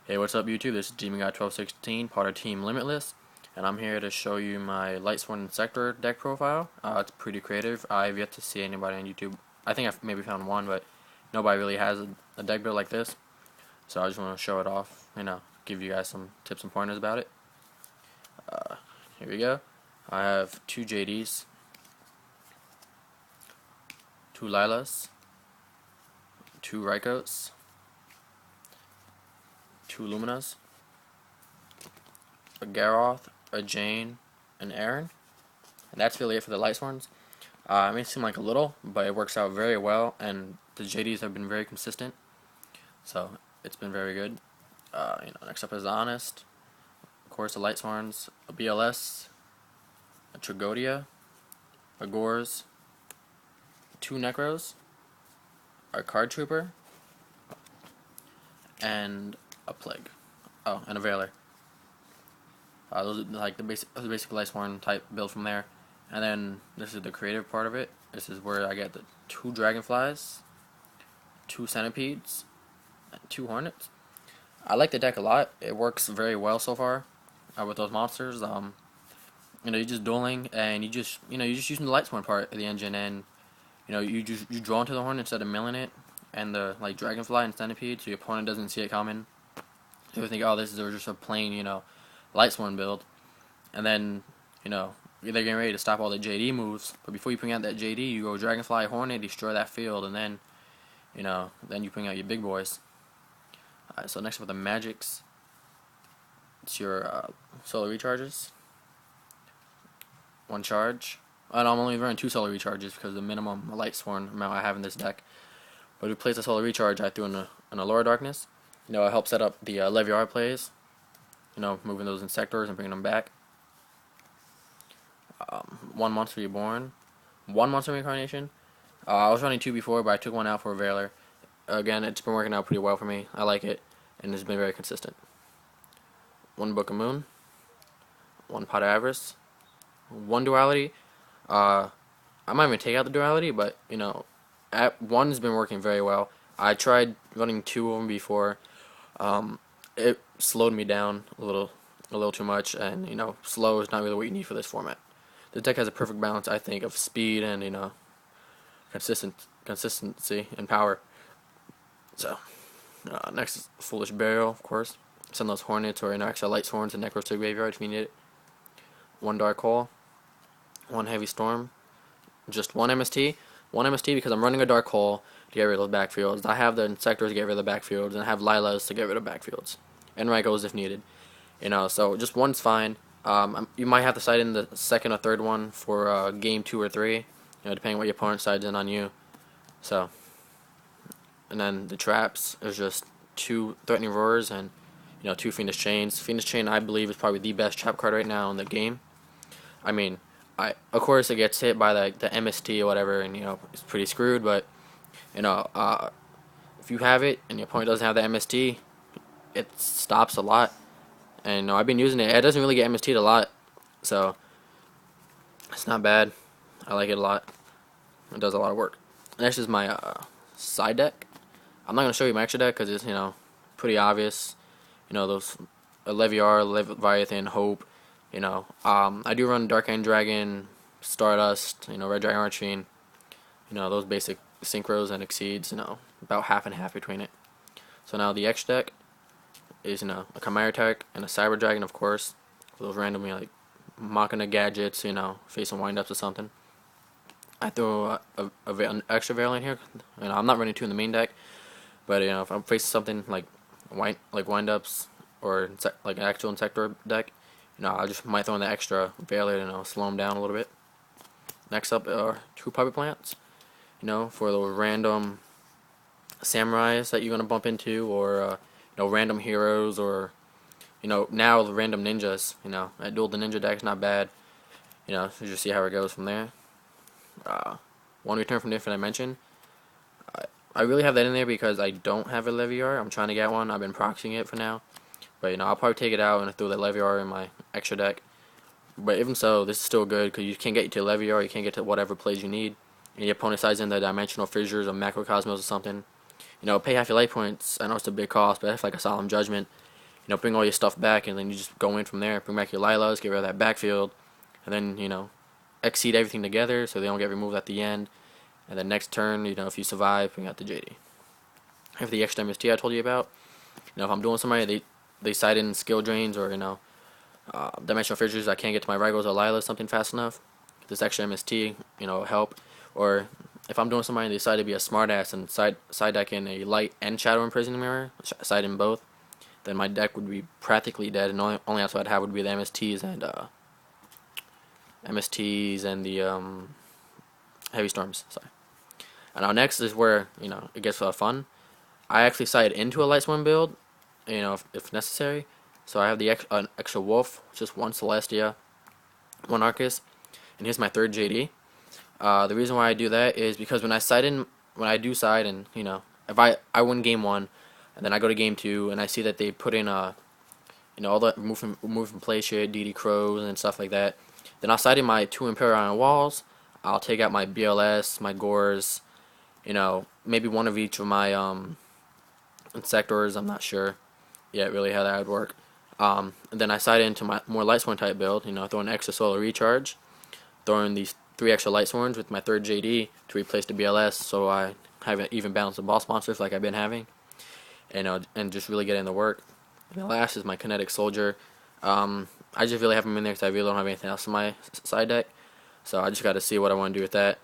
Hey, what's up YouTube? This is DemonGuy1216, part of Team Limitless, and I'm here to show you my Lightsworn Inzector deck profile. It's pretty creative. I've yet to see anybody on YouTube. I think I've maybe found one, but nobody really has a deck build like this. So I just want to show it off, give you guys some tips and pointers about it. Here we go. I have two JDs, two Lilas, two Rykos, two Luminas, a Garroth, a Jane, an Aaron, and that's really it for the Lightsworns. It may seem like a little, but it works out very well, and the JDs have been very consistent, so it's been very good. Next up is the Honest, of course the Lightsworns, a BLS, a Tragodia, a Gores, two Necros, a Card Trooper, and a Plague. Oh, and a Veiler. Those are like the basic Lightsworn type build from there. And then this is the creative part of it. This is where I get the two Dragonflies, two Centipedes, and two Hornets. I like the deck a lot. It works very well so far with those monsters. You're just dueling, and you're just using the Lightsworn part of the engine, and you draw into the Hornet instead of milling it, and the Dragonfly and Centipede, so your opponent doesn't see it coming. So you think, oh, this is just a plain Lightsworn build, and then they're getting ready to stop all the JD moves. But before you bring out that JD, you go Dragonfly, Hornet, destroy that field, and then then you bring out your big boys. Alright, so next up with the Magics, it's your solar recharges, one charge. And I'm only running two solar recharges because the minimum Lightsworn amount I have in this deck. But to place a solar recharge, I threw in an Allure Darkness. It helps set up the Leviar plays. Moving those Inzectors and bringing them back. One Monster Reborn, one Monster Reincarnation. I was running two before, but I took one out for a Veiler. Again, it's been working out pretty well for me. I like it, and it's been very consistent. One Book of Moon, one Pot of Avarice, one Duality. I might even take out the Duality, but one's been working very well. I tried running two of them before. It slowed me down a little too much, and slow is not really what you need for this format. The deck has a perfect balance, I think, of speed and consistency and power. So next is Foolish Burial, of course. Send those Hornets or extra Lightsworns and Necros to the graveyard if you need it. One Dark Hole, one Heavy Storm, just one MST. One MST because I'm running a Dark Hole to get rid of those backfields. I have the Inzectors to get rid of the backfields, and I have Lilas to get rid of backfields, and Rykos if needed. So just one's fine. You might have to side in the second or third one for game 2 or 3, depending what your opponent sides in on you. So, and then the traps is just two Threatening Roars and two Fiendish Chains. Fiendish Chain, I believe, is probably the best trap card right now in the game. I mean, of course it gets hit by the MST or whatever, and it's pretty screwed. But if you have it and your opponent doesn't have the MST, it stops a lot. And I've been using it. It doesn't really get MST'd a lot, so it's not bad. I like it a lot. It does a lot of work. Next is my side deck. I'm not gonna show you my extra deck because it's pretty obvious. Those Leviar, Leviathan, Hope. I do run Dark End Dragon, Stardust, Red Dragon Archfiend, those basic synchros and exceeds, about half and half between it. So now the extra deck is, a Chimera Tech and a Cyber Dragon, of course, for those randomly, Machina gadgets, facing windups or something. I throw an extra Veil in here, I'm not running two in the main deck, but, if I'm facing something like windups or, an actual Inzector deck, I just might throw in the extra Veiler and slow them down a little bit. Next up are two Puppet Plants, for those random Samurais that you're going to bump into, or, random heroes, or, now the random ninjas, I dueled the ninja deck is not bad, so you just see how it goes from there. One Return from the Infinite Dimension. I really have that in there because I don't have a Leviar. I'm trying to get one. I've been proxying it for now. But, I'll probably take it out and throw the Leviar in my extra deck. But even so, this is still good because you can't get to Leviar, you can't get to whatever plays you need. And your opponent sides in the Dimensional Fissures or Macrocosmos or something. Pay half your life points. I know it's a big cost, but I have like a Solemn Judgment. bring all your stuff back, and then you just go in from there. Bring back your Lilas, get rid of that backfield, and then exceed everything together so they don't get removed at the end. And then next turn, if you survive, bring out the JD. If the extra MST I told you about, if I'm doing somebody, they side in skill drains or dimensional fissures, I can't get to my Rygos or Lilas something fast enough. This extra MST, help. Or if I'm doing somebody, they decide to be a smartass and side deck in a light and shadow imprisoning mirror, side in both, then my deck would be practically dead, and only else I'd have would be the MSTs and the heavy storms. Sorry. And now next is where it gets fun. I actually side into a Lightsworn build, if necessary. So I have the extra wolf, just one Celestia, one Arcus, and here's my third JD. The reason why I do that is because when I do side, and if I win game 1, and then I go to game 2, and I see that they put in all the move from play shit, DD Crows and stuff like that, then I'll side in my 2 Imperial Walls. I'll take out my BLS, my Gores, maybe one of each of my Insectors. I'm not sure yet really how that would work. And then I side into my more Lightsworn type build. Throw an extra solar recharge, throwing these 3 extra Lightsworns with my third JD to replace the BLS, so I have an even balance of boss monsters like I've been having, and just really get in the work. And the last is my Kinetic Soldier. I just really have him in there because I really don't have anything else in my side deck, so I just got to see what I want to do with that.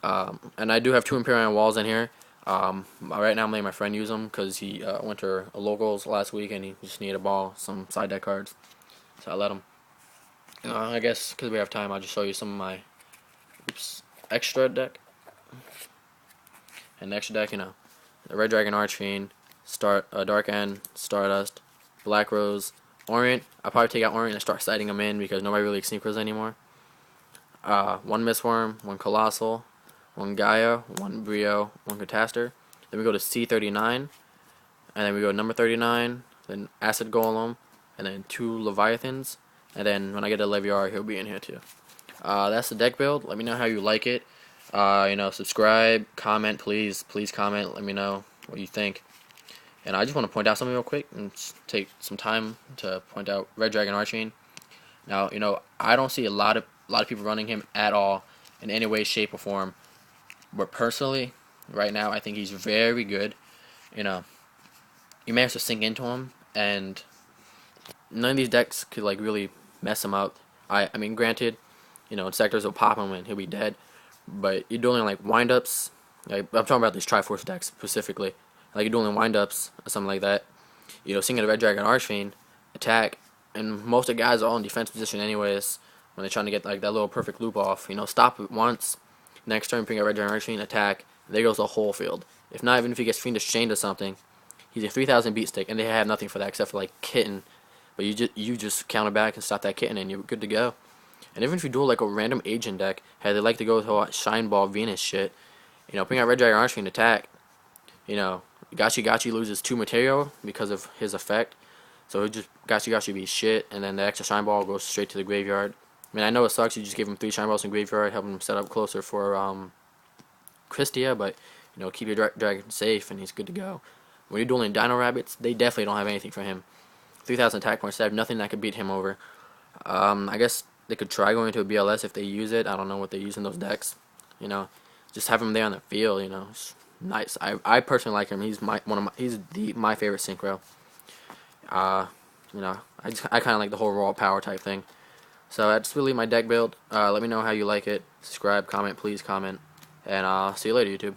And I do have 2 Imperial Walls in here. Right now I'm letting my friend use them because he went to a locals last week and he just needed a ball, some side deck cards, so I let him. I guess because we have time, I'll just show you some of my extra deck. And the extra deck, the Red Dragon Archfiend, Dark End, Stardust, Black Rose, Orient. I'll probably take out Orient and start siding them in because nobody really synchros anymore. 1 Mistworm, 1 Colossal, 1 Gaia, 1 Brio, 1 Catastor. Then we go to C39, and then we go to number 39, then Acid Golem, and then 2 Leviathans, and then when I get a Leviar, he'll be in here too. That's the deck build. Let me know how you like it. Subscribe, comment, please comment. Let me know what you think. And I just want to point out something real quick and take some time to point out Red Dragon Archfiend. Now, I don't see a lot of people running him at all in any way, shape, or form. But personally, right now, I think he's very good. You manage to sink into him, and none of these decks could really mess him up. I mean, granted, Insectors will pop him and he'll be dead. But you're doing windups. I'm talking about these Triforce decks specifically. You're doing windups or something like that. Singing the Red Dragon Archfiend, attack, and most of the guys are all in defense position anyways when they're trying to get that little perfect loop off. Stop it once. Next turn, bring a Red Dragon Archfiend, attack. There goes the whole field. If not, even if he gets Fiendish Chained or something, he's a 3,000 beat stick, and they have nothing for that except for Kitten. But you just counter back and stop that Kitten, and you're good to go. And even if you do a random agent deck, hey, they like to go with all Shine Ball Venus shit. Bring out Red Dragon Archfiend, attack. Gachi loses 2 material because of his effect, so he'll just Gachi be shit, and then the extra Shine Ball goes straight to the graveyard. I mean, I know it sucks. You just give him 3 Shine Balls in graveyard, help him set up closer for Christia, but keep your dragon safe, and he's good to go. When you're dueling Dino Rabbits, they definitely don't have anything for him. 3,000 attack points. They have nothing that could beat him over. I guess they could try going to a BLS if they use it. I don't know what they use in those decks. Just have him there on the field. It's nice. I personally like him. He's my favorite synchro. I kind of like the whole raw power type thing. So that's really my deck build. Let me know how you like it. Subscribe, comment, please comment, and I'll see you later, YouTube.